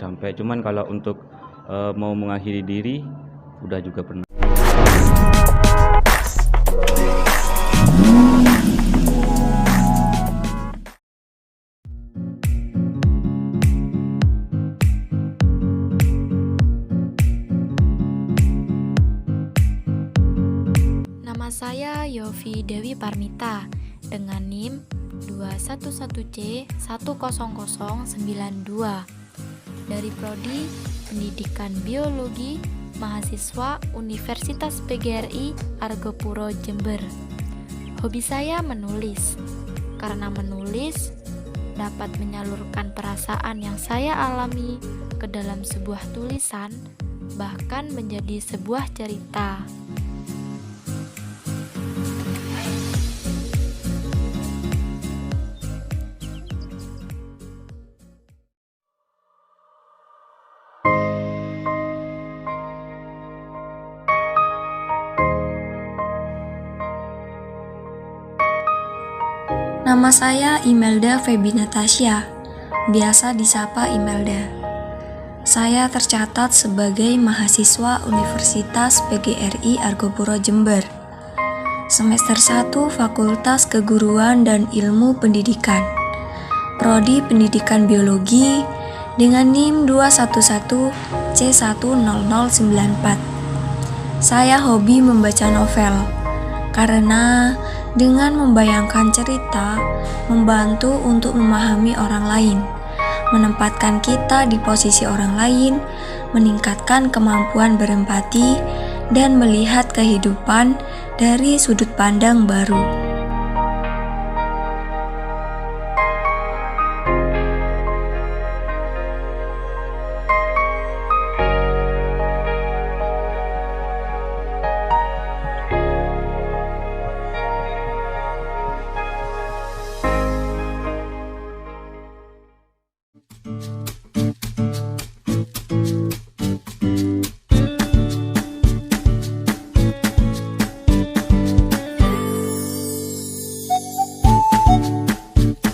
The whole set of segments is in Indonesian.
sampai. Cuman kalau untuk mau mengakhiri diri udah juga pernah. Nama saya Yofi Dewi Parmita dengan NIM 211C10092 dari Prodi Pendidikan Biologi mahasiswa Universitas PGRI Argopuro Jember. Hobi saya menulis, karena menulis dapat menyalurkan perasaan yang saya alami ke dalam sebuah tulisan, bahkan menjadi sebuah cerita. Nama saya Imelda Febi Natasha, biasa disapa Imelda. Saya tercatat sebagai mahasiswa Universitas PGRI Argopuro Jember. Semester 1 Fakultas Keguruan dan Ilmu Pendidikan. Prodi Pendidikan Biologi dengan NIM 211C10094. Saya hobi membaca novel karena dengan membayangkan cerita, membantu untuk memahami orang lain, menempatkan kita di posisi orang lain, meningkatkan kemampuan berempati, dan melihat kehidupan dari sudut pandang baru.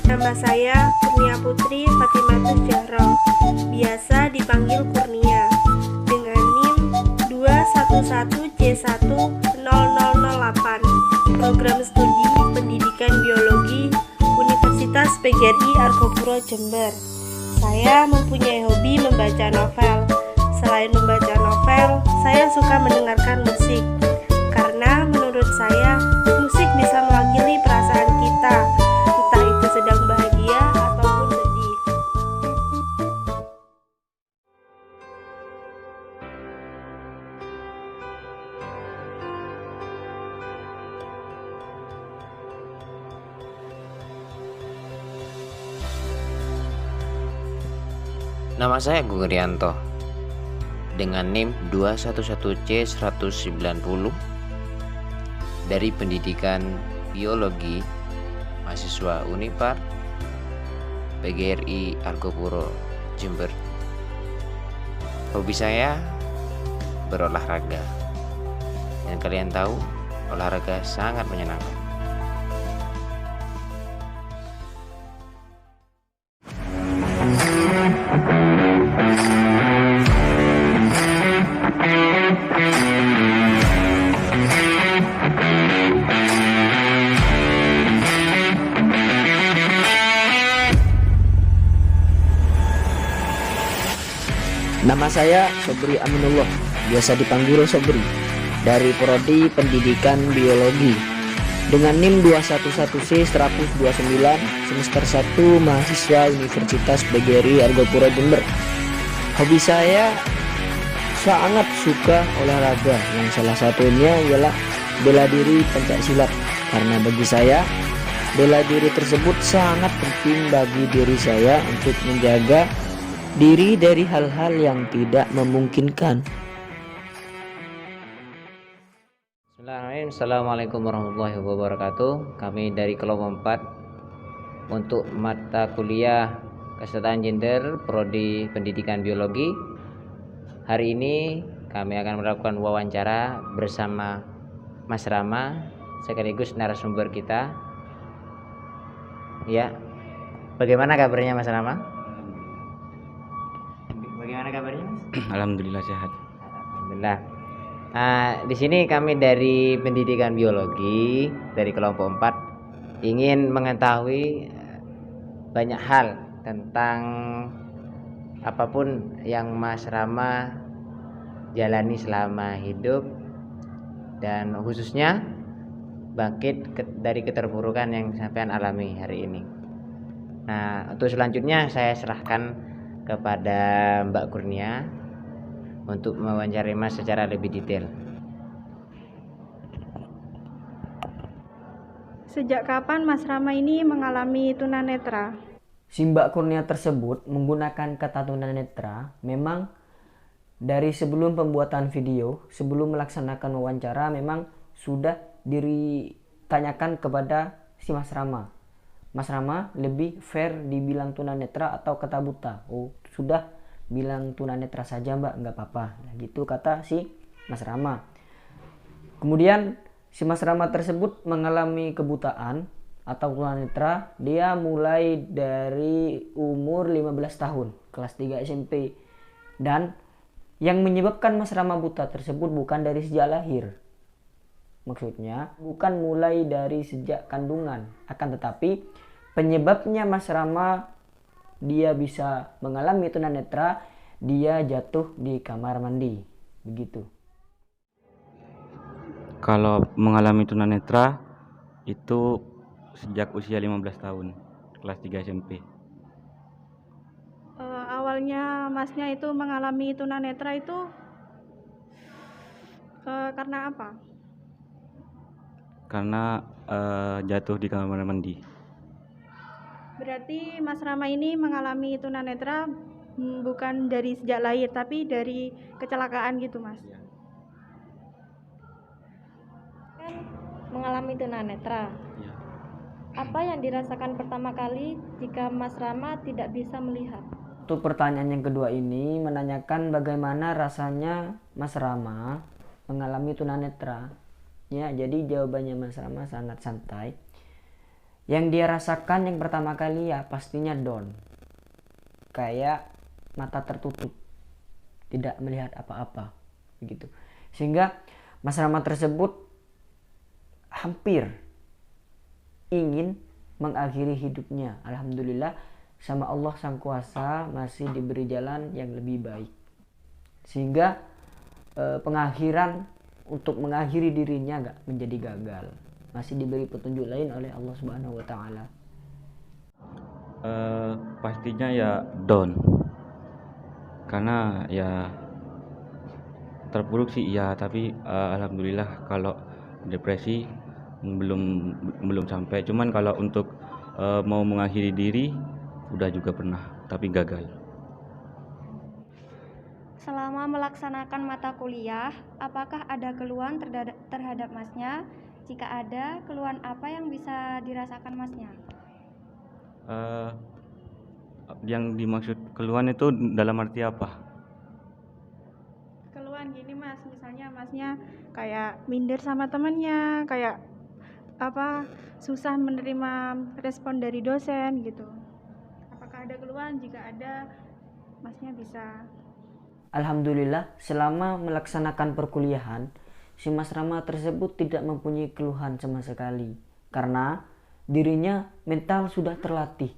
Nama saya Kurnia Putri Fatimatus Jahroh, biasa dipanggil Kurnia, dengan NIM 211C10008, program studi Pendidikan Biologi Universitas PGRI Argopuro Jember. Saya mempunyai hobi membaca novel. Selain membaca novel, saya suka mendengarkan musik, karena menurut saya musik bisa mewakili perasaan kita, entah itu sedang bahagia ataupun sedih. Nama saya Agung Rianto dengan NIM 211C190 dari Pendidikan Biologi mahasiswa Unipar PGRI Argopuro Jember. Hobi saya berolahraga, dan kalian tahu olahraga sangat menyenangkan. Nama saya Sobri Aminullah, biasa dipanggil Sobri, dari Prodi Pendidikan Biologi dengan NIM 211C129, semester 1 mahasiswa Universitas PGRI Argopuro Jember. Hobi saya sangat suka olahraga, yang salah satunya ialah bela diri pencaksilat, karena bagi saya bela diri tersebut sangat penting bagi diri saya untuk menjaga diri dari hal-hal yang tidak memungkinkan. Bismillahirrahmanirrahim. Assalamualaikum warahmatullahi wabarakatuh. Kami dari kelompok 4 untuk mata kuliah kesetaraan gender Prodi Pendidikan Biologi. Hari ini kami akan melakukan wawancara bersama Mas Rama sekaligus narasumber kita. Ya, bagaimana kabarnya Mas Rama? Bagaimana kabarnya, Mas? Alhamdulillah sehat. Alhamdulillah. Di sini kami dari Pendidikan Biologi dari kelompok 4 ingin mengetahui banyak hal tentang apapun yang Mas Rama jalani selama hidup dan khususnya bangkit dari keterpurukan yang sampean alami hari ini. Nah, untuk selanjutnya saya serahkan kepada Mbak Kurnia untuk mewawancari Mas secara lebih detail. Sejak kapan Mas Rama ini mengalami tunanetra? Si Mbak Kurnia tersebut menggunakan kata tunanetra memang dari sebelum pembuatan video, sebelum melaksanakan wawancara memang sudah ditanyakan kepada si Mas Rama. Mas Rama lebih fair dibilang tunanetra atau kata buta. Oh, sudah bilang tunanetra saja Mbak, nggak apa-apa. Nah, gitu kata si Mas Rama. Kemudian si Mas Rama tersebut mengalami kebutaan atau tunanetra. Dia mulai dari umur 15 tahun, kelas 3 SMP. Dan yang menyebabkan Mas Rama buta tersebut bukan dari sejak lahir. Maksudnya bukan mulai dari sejak kandungan, akan tetapi penyebabnya Mas Rama dia bisa mengalami tunanetra, dia jatuh di kamar mandi, begitu. Kalau mengalami tunanetra itu sejak usia 15 tahun, kelas 3 SMP. Awalnya Masnya itu mengalami tunanetra itu karena apa? Karena jatuh di kamar mandi. Berarti Mas Rama ini mengalami tunanetra bukan dari sejak lahir, tapi dari kecelakaan gitu, Mas. Kan mengalami tunanetra. Ya. Apa yang dirasakan pertama kali jika Mas Rama tidak bisa melihat? Untuk pertanyaan yang kedua ini menanyakan bagaimana rasanya Mas Rama mengalami tunanetra. Ya, jadi jawabannya Mas Rama sangat santai. Yang dia rasakan yang pertama kali ya pastinya down. Kayak mata tertutup. Tidak melihat apa-apa. Begitu. Sehingga Mas Rama tersebut hampir ingin mengakhiri hidupnya. Alhamdulillah sama Allah Sang Kuasa masih diberi jalan yang lebih baik. Sehingga pengakhiran untuk mengakhiri dirinya gak menjadi gagal. Masih diberi petunjuk lain oleh Allah Subhanahu wa taala. Pastinya ya down. Karena ya terpuruk sih ya, tapi alhamdulillah kalau depresi belum sampai. Cuman kalau untuk mau mengakhiri diri udah juga pernah, tapi gagal. Selama melaksanakan mata kuliah, apakah ada keluhan terhadap Masnya? Jika ada, keluhan apa yang bisa dirasakan Masnya? Yang dimaksud keluhan itu dalam arti apa? Keluhan gini, Mas, misalnya Masnya kayak minder sama temennya, kayak apa, susah menerima respon dari dosen gitu. Apakah ada keluhan? Jika ada, Masnya bisa. Alhamdulillah selama melaksanakan perkuliahan si Mas Rama tersebut tidak mempunyai keluhan sama sekali. Karena dirinya mental sudah terlatih.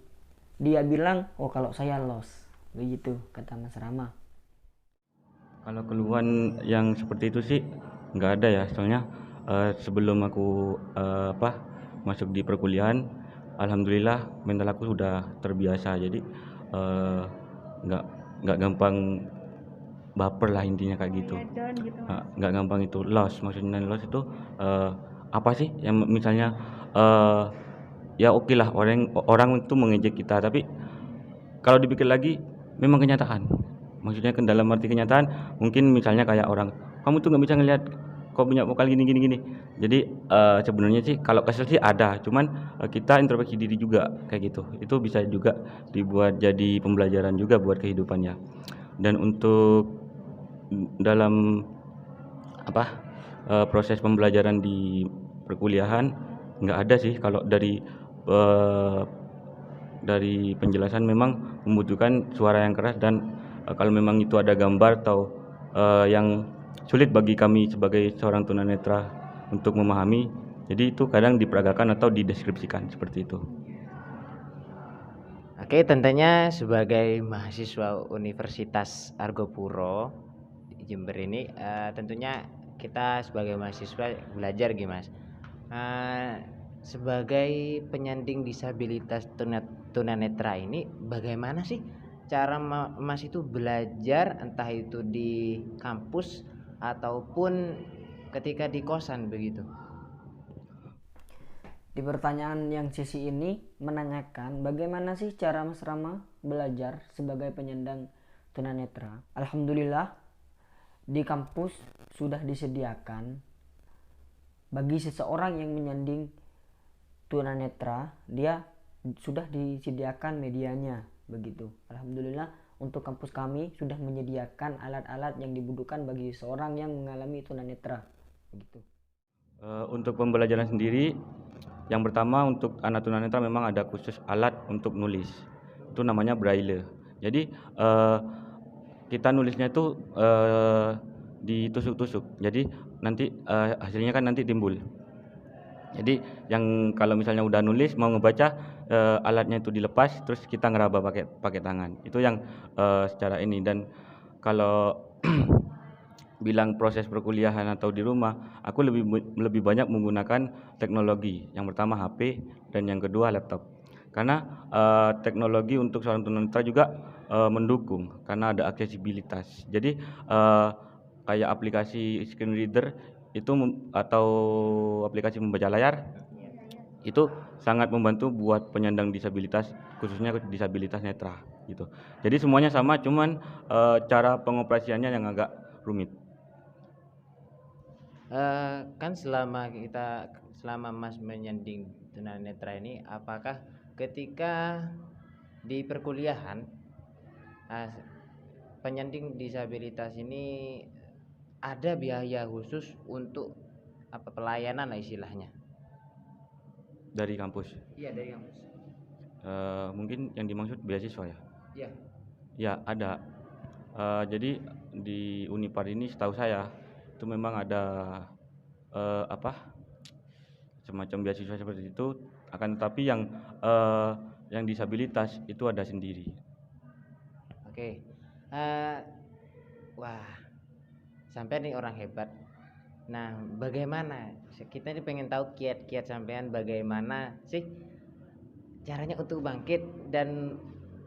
Dia bilang, oh kalau saya lost. Begitu kata Mas Rama. Kalau keluhan yang seperti itu sih nggak ada ya. Soalnya sebelum aku masuk di perkuliahan, alhamdulillah mental aku sudah terbiasa. Jadi nggak gampang baper lah, intinya kayak gitu. Nggak gampang itu loss. Maksudnya loss itu apa sih yang misalnya ya oke lah orang itu mengejek kita, tapi kalau dipikir lagi memang kenyataan. Maksudnya dalam arti kenyataan mungkin misalnya kayak orang, kamu tuh nggak bisa ngelihat kok punya vokal gini. Jadi sebenarnya sih kalau kesel sih ada, cuman kita introspeksi diri juga kayak gitu. Itu bisa juga dibuat jadi pembelajaran juga buat kehidupannya. Dan untuk dalam proses pembelajaran di perkuliahan nggak ada sih. Kalau dari penjelasan memang membutuhkan suara yang keras dan kalau memang itu ada gambar atau yang sulit bagi kami sebagai seorang tunanetra untuk memahami, jadi itu kadang diperagakan atau dideskripsikan seperti itu. Oke, tentunya sebagai mahasiswa Universitas Argopuro di Jember ini, tentunya kita sebagai mahasiswa belajar gimana, sebagai penyandang disabilitas tunanetra ini, bagaimana sih cara Mas itu belajar, entah itu di kampus ataupun ketika di kosan begitu? Di pertanyaan yang sisi ini menanyakan bagaimana sih cara Mas Rama belajar sebagai penyandang tunanetra. Alhamdulillah di kampus sudah disediakan bagi seseorang yang menyandang tunanetra, dia sudah disediakan medianya begitu. Alhamdulillah untuk kampus kami sudah menyediakan alat-alat yang dibutuhkan bagi seseorang yang mengalami tunanetra begitu. Untuk pembelajaran sendiri, yang pertama untuk anak tunanetra memang ada khusus alat untuk nulis, itu namanya braille. Jadi kita nulisnya itu ditusuk-tusuk, jadi nanti hasilnya kan nanti timbul. Jadi yang kalau misalnya udah nulis mau ngebaca, alatnya itu dilepas terus kita ngeraba pakai tangan, itu yang secara ini. Dan kalau bilang proses perkuliahan atau di rumah, aku lebih banyak menggunakan teknologi. Yang pertama HP dan yang kedua laptop. Karena teknologi untuk seorang tunanetra juga mendukung karena ada aksesibilitas. Jadi kayak aplikasi screen reader itu atau aplikasi membaca layar itu sangat membantu buat penyandang disabilitas, khususnya disabilitas netra gitu. Jadi semuanya sama, cuman cara pengoperasiannya yang agak rumit. Kan selama Mas menyandang tunanetra ini, apakah ketika di perkuliahan penyandang disabilitas ini ada biaya khusus untuk pelayanan lah istilahnya? Dari kampus? Iya, dari kampus. Mungkin yang dimaksud beasiswa ya? Iya. Ya ada. Jadi di Unipar ini setahu saya itu memang ada semacam beasiswa seperti itu, akan tetapi yang disabilitas itu ada sendiri. Oke. Wah, sampai nih orang hebat. Nah, bagaimana kita ini pengen tahu kiat-kiat sampean bagaimana sih caranya untuk bangkit dan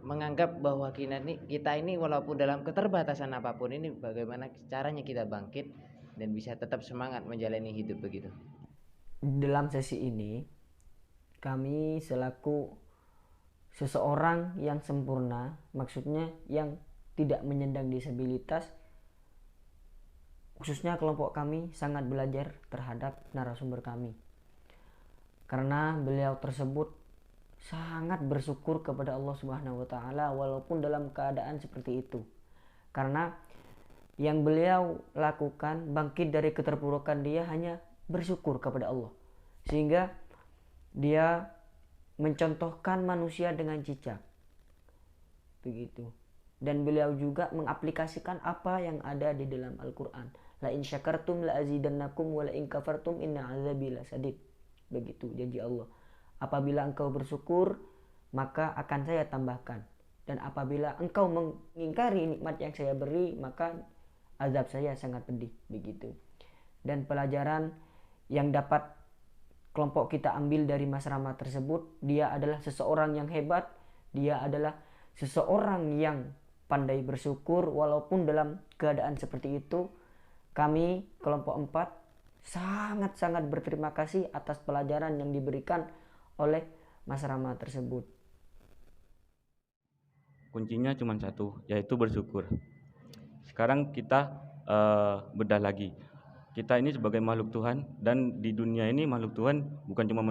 menganggap bahwa kita ini walaupun dalam keterbatasan apapun ini, bagaimana caranya kita bangkit dan bisa tetap semangat menjalani hidup begitu. Dalam sesi ini kami selaku seseorang yang sempurna, maksudnya yang tidak menyandang disabilitas, khususnya kelompok kami sangat belajar terhadap narasumber kami, karena beliau tersebut sangat bersyukur kepada Allah Subhanahu wa taala walaupun dalam keadaan seperti itu. Karena yang beliau lakukan bangkit dari keterpurukan, dia hanya bersyukur kepada Allah, sehingga dia mencontohkan manusia dengan cicak begitu. Dan beliau juga mengaplikasikan apa yang ada di dalam Al-Quran. La in syakartum la azidannakum wa la in kafartum inna azabi lasadid. Begitu janji Allah. Apabila engkau bersyukur, maka akan saya tambahkan. Dan apabila engkau mengingkari nikmat yang saya beri, maka azab saya sangat pedih. Begitu. Dan pelajaran yang dapat kelompok kita ambil dari Mas Rama tersebut, dia adalah seseorang yang hebat. Dia adalah seseorang yang pandai bersyukur walaupun dalam keadaan seperti itu. Kami kelompok 4 sangat-sangat berterima kasih atas pelajaran yang diberikan oleh Mas Rama tersebut. Kuncinya cuma satu, yaitu bersyukur. Sekarang kita bedah lagi. Kita ini sebagai makhluk Tuhan, dan di dunia ini makhluk Tuhan bukan cuma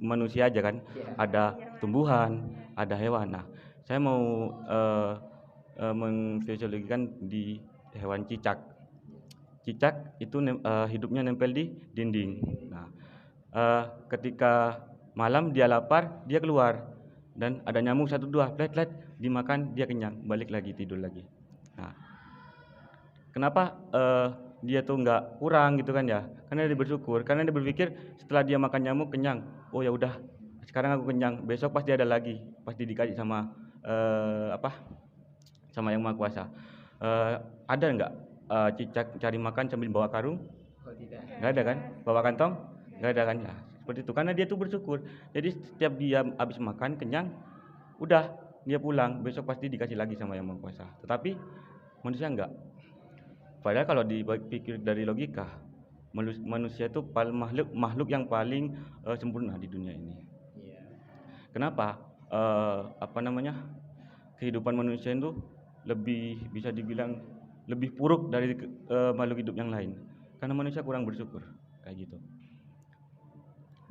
manusia aja kan, ada tumbuhan, ada hewan. Nah, saya mau memfisiologikan di hewan cicak. Cicak itu hidupnya nempel di dinding. Nah, ketika malam dia lapar, dia keluar, dan ada nyamuk 1-2, plet dimakan, dia kenyang, balik lagi tidur lagi. Nah, kenapa dia tuh nggak kurang gitu kan ya? Karena dia bersyukur, karena dia berpikir setelah dia makan nyamuk kenyang, oh ya udah, sekarang aku kenyang, besok pasti ada lagi, pasti dikasih sama sama yang maha kuasa. Ada nggak cicak cari makan sambil bawa karung? Oh tidak. Nggak ada kan? Bawa kantong? Nggak ada kan? Ya, seperti itu. Karena dia tuh bersyukur. Jadi setiap dia habis makan kenyang, udah dia pulang. Besok pasti dikasih lagi sama yang maha kuasa. Tetapi manusia enggak. Padahal kalau dipikir dari logika, manusia itu makhluk yang paling sempurna di dunia ini. Iya. Kenapa? Kehidupan manusia itu lebih bisa dibilang lebih buruk dari makhluk hidup yang lain. Karena manusia kurang bersyukur, kayak gitu.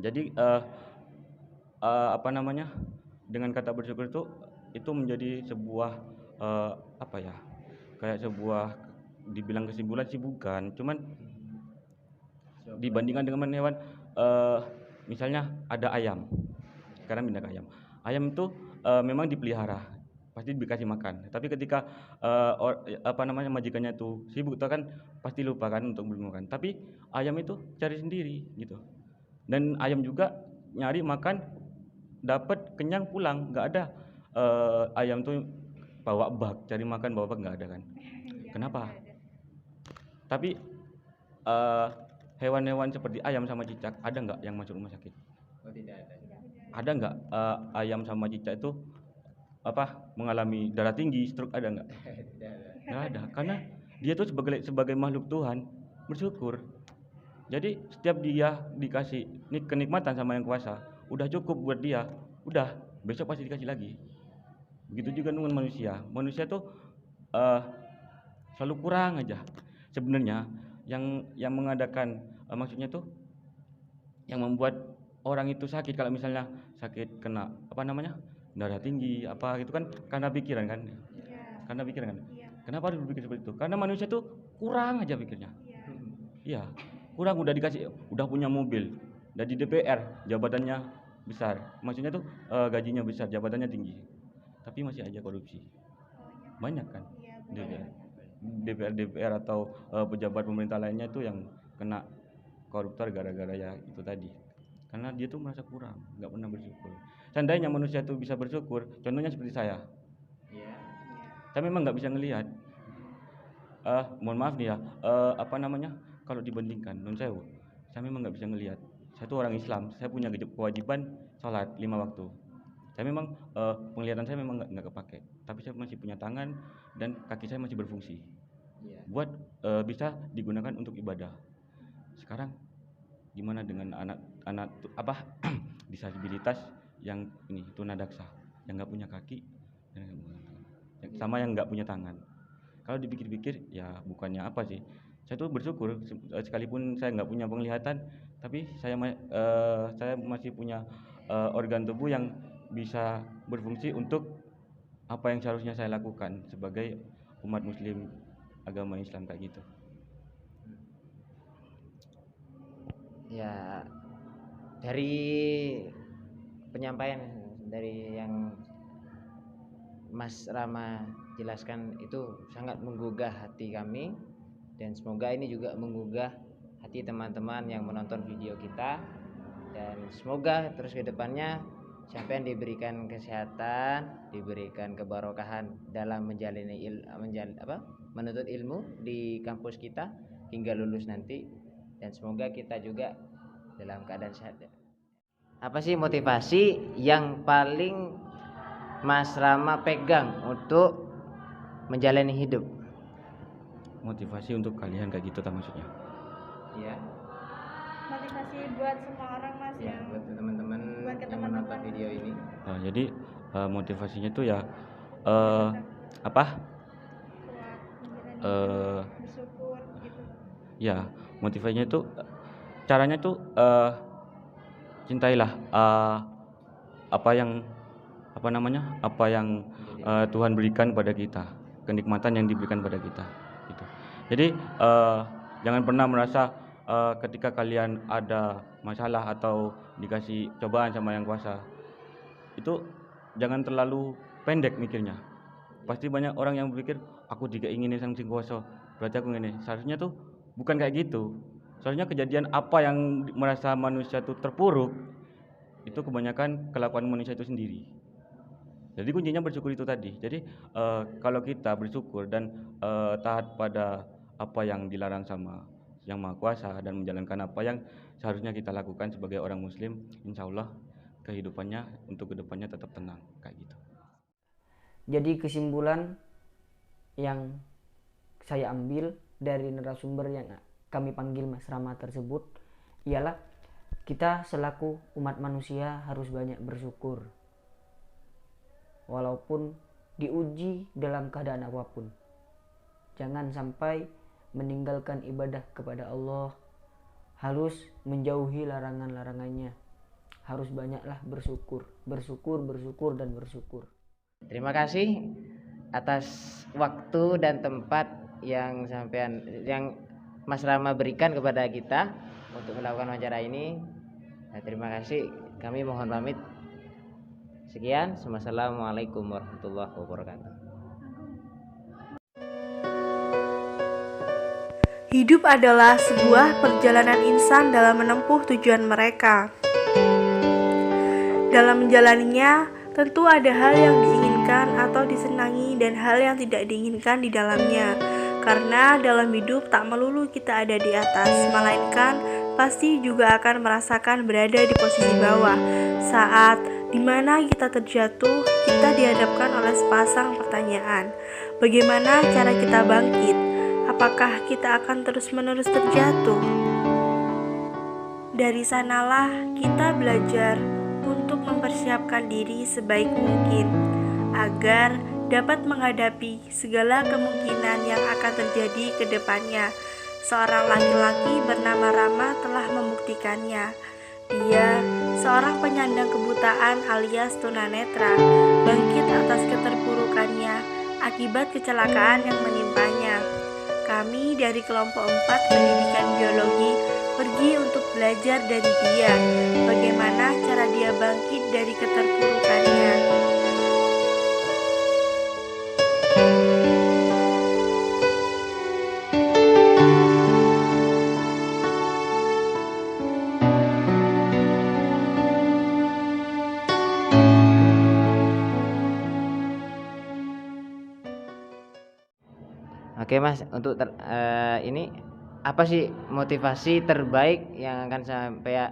Jadi dengan kata bersyukur itu menjadi sebuah kayak sebuah dibilang kesimpulan sih bukan, cuman dibandingkan dengan hewan, misalnya ada ayam, sekarang pindah ke ayam. Ayam itu memang dipelihara, pasti dikasih makan. Tapi ketika majikannya itu sibuk, itu kan pasti lupa kan untuk beli makan. Tapi ayam itu cari sendiri gitu. Dan ayam juga nyari makan, dapat kenyang pulang, nggak ada ayam tuh bawa bak cari makan, bawa bak, nggak ada kan. Kenapa? Tapi hewan-hewan seperti ayam sama cicak ada nggak yang masuk rumah sakit? Oh tidak ada. Ada nggak ayam sama cicak itu mengalami darah tinggi, stroke, ada nggak? Tidak ada. Nggak ada, karena dia tuh sebagai makhluk Tuhan bersyukur. Jadi setiap dia dikasih kenikmatan sama yang kuasa, udah cukup buat dia, udah besok pasti dikasih lagi. Begitu juga dengan manusia. Manusia tuh selalu kurang aja. Sebenarnya yang mengadakan maksudnya tuh yang membuat orang itu sakit, kalau misalnya sakit kena darah tinggi gitu kan, karena pikiran kan. Karena pikiran kan. Kenapa harus berpikir seperti itu? Karena manusia tuh kurang aja pikirnya. Iya, kurang, udah dikasih, udah punya mobil, udah di DPR, jabatannya besar, maksudnya tuh gajinya besar, jabatannya tinggi, tapi masih aja korupsi. Banyak kan DPR atau pejabat pemerintah lainnya itu yang kena koruptor gara-gara ya itu tadi. Karena dia tuh merasa kurang, nggak pernah bersyukur. Seandainya manusia itu bisa bersyukur, contohnya seperti saya. Saya memang nggak bisa ngelihat. Mohon maaf nih ya, kalau dibandingkan non saya memang nggak bisa ngelihat. Saya tuh orang Islam, saya punya kewajiban sholat 5 waktu. Saya memang penglihatan saya memang nggak kepake, tapi saya masih punya tangan dan kaki saya masih berfungsi buat bisa digunakan untuk ibadah. Sekarang gimana dengan anak disabilitas yang ini tunadaksa, yang nggak punya kaki dan sama yang nggak punya tangan? Kalau dipikir-pikir ya bukannya apa sih, saya tuh bersyukur sekalipun saya nggak punya penglihatan, tapi saya masih punya organ tubuh yang bisa berfungsi untuk apa yang seharusnya saya lakukan sebagai umat muslim agama Islam, kayak gitu. Ya, dari penyampaian dari yang Mas Rama jelaskan itu sangat menggugah hati kami, dan semoga ini juga menggugah hati teman-teman yang menonton video kita, dan semoga terus ke depannya sampai diberikan kesehatan, diberikan kebarokahan dalam menuntut ilmu di kampus kita hingga lulus nanti, dan semoga kita juga dalam keadaan sehat. Apa sih motivasi yang paling Mas Rama pegang untuk menjalani hidup? Motivasi untuk kalian kayak gitu maksudnya? Iya. Motivasi buat semua orang, Mas, Ya, yang buat teman-teman yang menonton video ini. Jadi motivasinya tuh ya kuat menjalani bersyukur gitu. ya motivasinya tuh caranya tuh cintailah apa yang Tuhan berikan pada kita, kenikmatan yang diberikan pada kita gitu. Jadi jangan pernah merasa ketika kalian ada masalah atau dikasih cobaan sama yang kuasa, itu jangan terlalu pendek mikirnya. Pasti banyak orang yang berpikir aku ingin sang sing kuasa, berarti aku ngene. Seharusnya tuh bukan kayak gitu. Seharusnya kejadian apa yang merasa manusia tuh terpuruk, itu kebanyakan kelakuan manusia itu sendiri. Jadi kuncinya bersyukur itu tadi. Jadi kalau kita bersyukur dan taat pada apa yang dilarang sama Yang Maha Kuasa dan menjalankan apa yang seharusnya kita lakukan sebagai orang muslim, insya Allah kehidupannya untuk kedepannya tetap tenang kayak gitu. Jadi kesimpulan yang saya ambil dari narasumber yang kami panggil Mas Rama tersebut ialah kita selaku umat manusia harus banyak bersyukur walaupun diuji dalam keadaan apapun. Jangan sampai meninggalkan ibadah kepada Allah, harus menjauhi larangan-larangannya. Harus banyaklah bersyukur, dan bersyukur. Terima kasih atas waktu dan tempat yang Mas Rama berikan kepada kita untuk melakukan wawancara ini. Terima kasih. Kami mohon pamit. Sekian. Wassalamualaikum warahmatullahi wabarakatuh. Hidup adalah sebuah perjalanan insan dalam menempuh tujuan mereka. Dalam menjalaninya, tentu ada hal yang diinginkan atau disenangi dan hal yang tidak diinginkan di dalamnya. Karena dalam hidup tak melulu kita ada di atas, melainkan pasti juga akan merasakan berada di posisi bawah. Saat dimana kita terjatuh, kita dihadapkan oleh sepasang pertanyaan. Bagaimana cara kita bangkit? Apakah kita akan terus-menerus terjatuh? Dari sanalah kita belajar untuk mempersiapkan diri sebaik mungkin agar dapat menghadapi segala kemungkinan yang akan terjadi ke depannya. Seorang laki-laki bernama Rama telah membuktikannya. Dia seorang penyandang kebutaan alias tunanetra, bangkit atas keterpurukannya akibat kecelakaan yang menimpanya. Kami dari kelompok 4 pendidikan biologi pergi untuk belajar dari dia, bagaimana cara dia bangkit dari keterpurukannya. Oke Mas, untuk ini apa sih motivasi terbaik yang akan sampai